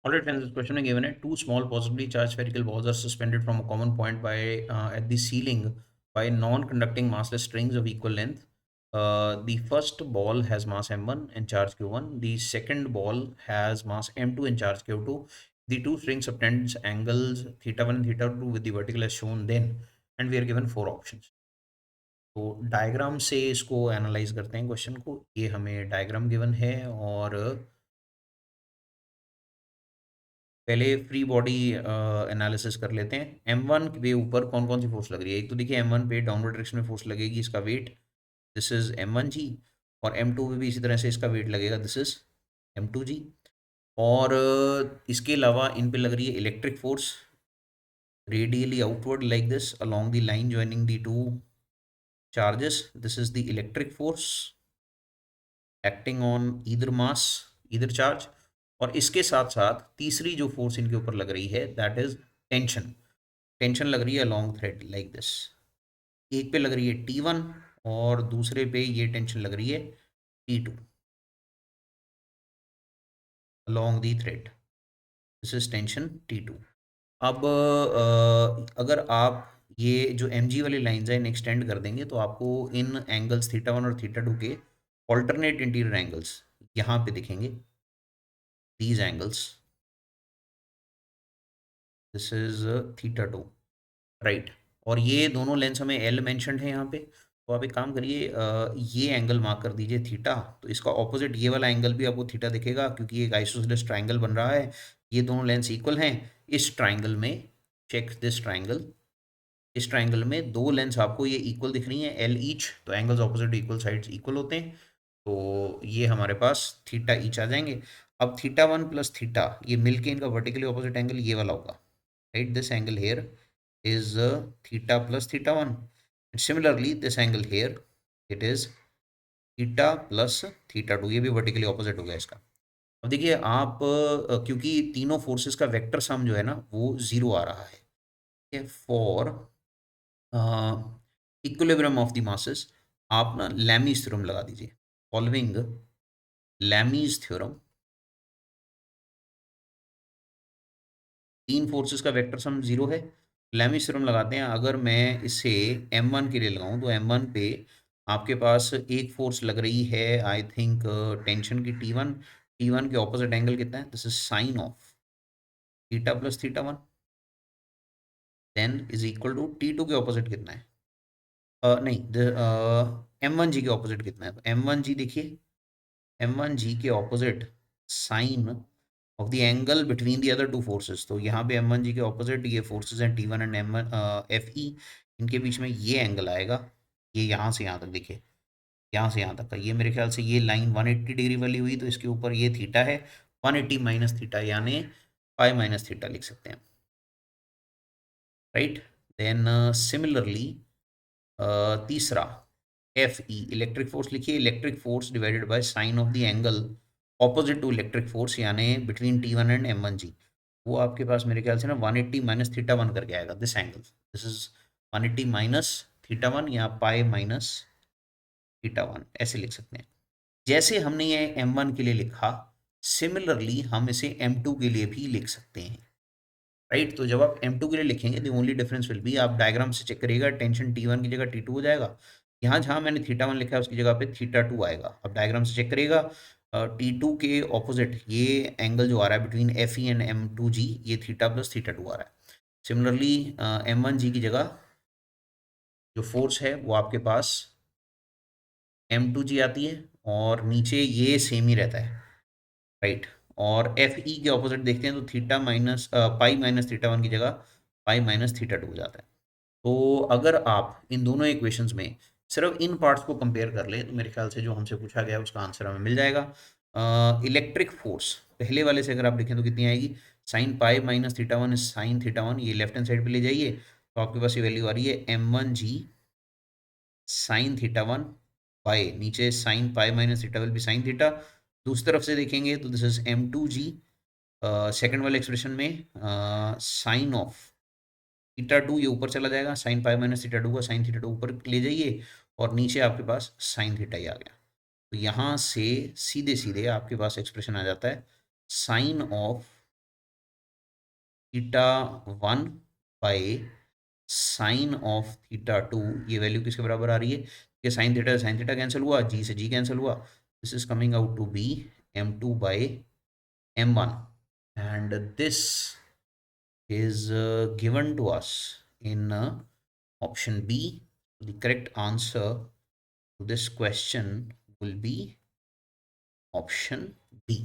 Alright, friends, this question is given it. Two small positively charged spherical balls are suspended from a common point by at the ceiling by non-conducting massless strings of equal length. The first ball has mass m1 and charge q1. The second ball has mass m2 and charge q2. The two strings subtend angles theta 1 and theta 2 with the vertical as shown then, and we are given four options. तो diagram से इसको analyse करते हैं question को. ये हमें diagram given है और पहले फ्री बॉडी एनालिसिस कर लेते हैं. M1 पे ऊपर कौन कौन सी फोर्स लग रही है. एक तो देखिए M1 पे डाउनवर्ड डायरेक्शन में फोर्स लगेगी, इसका वेट दिस इज M1G. और M2 पे भी इसी तरह से इसका वेट लगेगा, दिस इज M2G. और इसके अलावा इन पे लग रही है electric force radially outward like this along the line joining the two charges. This is the electric force acting on either mass either charge. और इसके साथ साथ तीसरी जो फोर्स इनके ऊपर लग रही है दैट इज टेंशन. टेंशन लग रही है लॉन्ग थ्रेड लाइक दिस. एक पे लग रही है T1 और दूसरे पे ये टेंशन लग रही है T2 along the thread. This is tension T2. अब अगर आप ये जो mg वाली लाइंस हैं एक्सटेंड कर देंगे तो आपको इन एंगल्स थीटा 1 और थीटा 2 के ऑल्टरनेट इंटीरियर एंगल्स यहाँ पे दिखेंगे. These angles, this is theta 2, right. और ये दोनों लेंस हमें एल मेंशनड है यहाँ पे. तो आप एक काम करिए, ये एंगल मार्क कर दीजिए थीटा. तो इसका ऑपोजिट ये वाला एंगल भी आपको थीटा दिखेगा क्योंकि एक आइसोसेलेस ट्राइंगल बन रहा है. ये दोनों लेंस इक्वल हैं. इस ट्राइंगल में चेक दिस ट्राइंगल. इस ट्राइंगल में दो लेंस आपको ये इक्वल दिख रही हैं एल ईच. तो angles opposite equal sides equal होते हैं. तो ये हमारे पास थीटा ईच आ जाएंगे. अब थीटा 1 प्लस थीटा ये मिलके इनका वर्टिकली ऑपोजिट एंगल ये वाला होगा, right. This angle hair is theta plus theta 1, and similarly this angle here it is theta plus theta 2. ये भी वर्टिकली ऑपोजिट हो गया इसका. अब देखिए आप क्योंकि तीनों फोर्सेस का वेक्टर सम जो है ना वो जीरो आ रहा है for equilibrium of the masses. आप ना लैमीज थ्योरम लगा दीजिए. फॉलोइंग लैमीज थ्योरम, तीन फोर्सेस का वेक्टर सम जीरो है. लैमीज थ्योरम लगाते हैं. अगर मैं इसे M1 के लिए लगाऊं तो M1 पे आपके पास एक फोर्स लग रही है आई थिंक टेंशन की T1. T1 के ऑपोजिट एंगल कितना है, this is sine of theta plus theta 1 then is equal to T2 के ऑपोजिट कितना है, नहीं M1G के ऑपोजिट कितना है. M1G देखिए, M1G के opposite sine of the angle between the other two forces. तो यहाँ पे M1G के ऑपोजिट ये फोर्सेस हैं T1 एंड M1 FE. इनके बीच में ये एंगल आएगा. ये यहाँ से यहाँ तक देखिए, यहाँ से यहाँ तक का ये मेरे ख्याल से ये लाइन 180 डिग्री वाली हुई तो इसके ऊपर ये थीटा है 180 माइनस थीटा यानी पाई माइनस थीटा लिख सकते हैं, राइट. देन सिमिलरली तीसरा FE इलेक्ट्रिक फोर्स लिखिए. Electric force divided by sine of the angle opposite to electric force यानी बिटवीन T1 एंड M1G. वो आपके पास मेरे ख्याल से ना 180 माइनस थीटा 1 करके आएगा. This angle this is 180 minus theta 1 या पाई माइनस थीटा 1 ऐसे लिख सकते हैं. जैसे हमने ये M1 के लिए लिखा सिमिलरली हम इसे M2 के लिए भी लिख सकते हैं, राइट. तो जब आप M2 के लिए लिखेंगे the only difference will be, आप डायग्राम से चेक करिएगा, टेंशन T1 की जगह T2 हो जाएगा. यहाँ जहाँ मैंने थीटा 1 लिखा है उसकी जगह पे थीटा 2 आएगा. अब डायग्राम से चेक करिएगा, T2 के ऑपोजिट ये एंगल जो आ रहा है बिटवीन FE एंड M2G ये थीटा प्लस थीटा 2 आ रहा है. सिमिलरली M1G की जगह जो फोर्स है वो आपके पास M2G आती है और नीचे ये सेम ही रहता है, राइट. और FE के ऑपोजिट देखते हैं तो theta minus pi minus theta 1 की जगह पाई माइनस थीटा 2 हो जाता है. तो अगर आप इन दोनों इक्वेशंस में सिर्फ इन पार्ट्स को कंपेयर कर लें तो मेरे ख्याल से जो हमसे पूछा गया है उसका आंसर हमें मिल जाएगा. इलेक्ट्रिक फोर्स पहले वाले से अगर आप देखें तो कितनी आएगी, sine pi minus theta 1 sine theta 1. ये लेफ्ट हैंड साइड पे ले जाइए तो आपके पास ये वैल्यू आ रही है M1G साइन थीटा 1 बाई नीचे sine pi minus theta will be sine theta. दूसरी तरफ से देखेंगे तो दिस इज M2G सेकेंड वाले एक्सप्रेशन में साइन ऑफ थीटा 2 ये ऊपर चला जाएगा, साइन पाई माइनस थीटा 2 का साइन थीटा 2 ऊपर ले जाइए और नीचे आपके पास साइन थीटा ही आ गया. तो यहाँ से सीधे सीधे आपके पास एक्सप्रेशन आ जाता है sine of theta 1 by sine of theta 2, ये वैल्यू किसके बराबर आ रही है कि साइन थीटा कैंसिल हुआ, जी से जी कैंसिल हुआ, this is coming out to be m2 by m1, and this is given to us in option B. The correct answer to this question will be option B.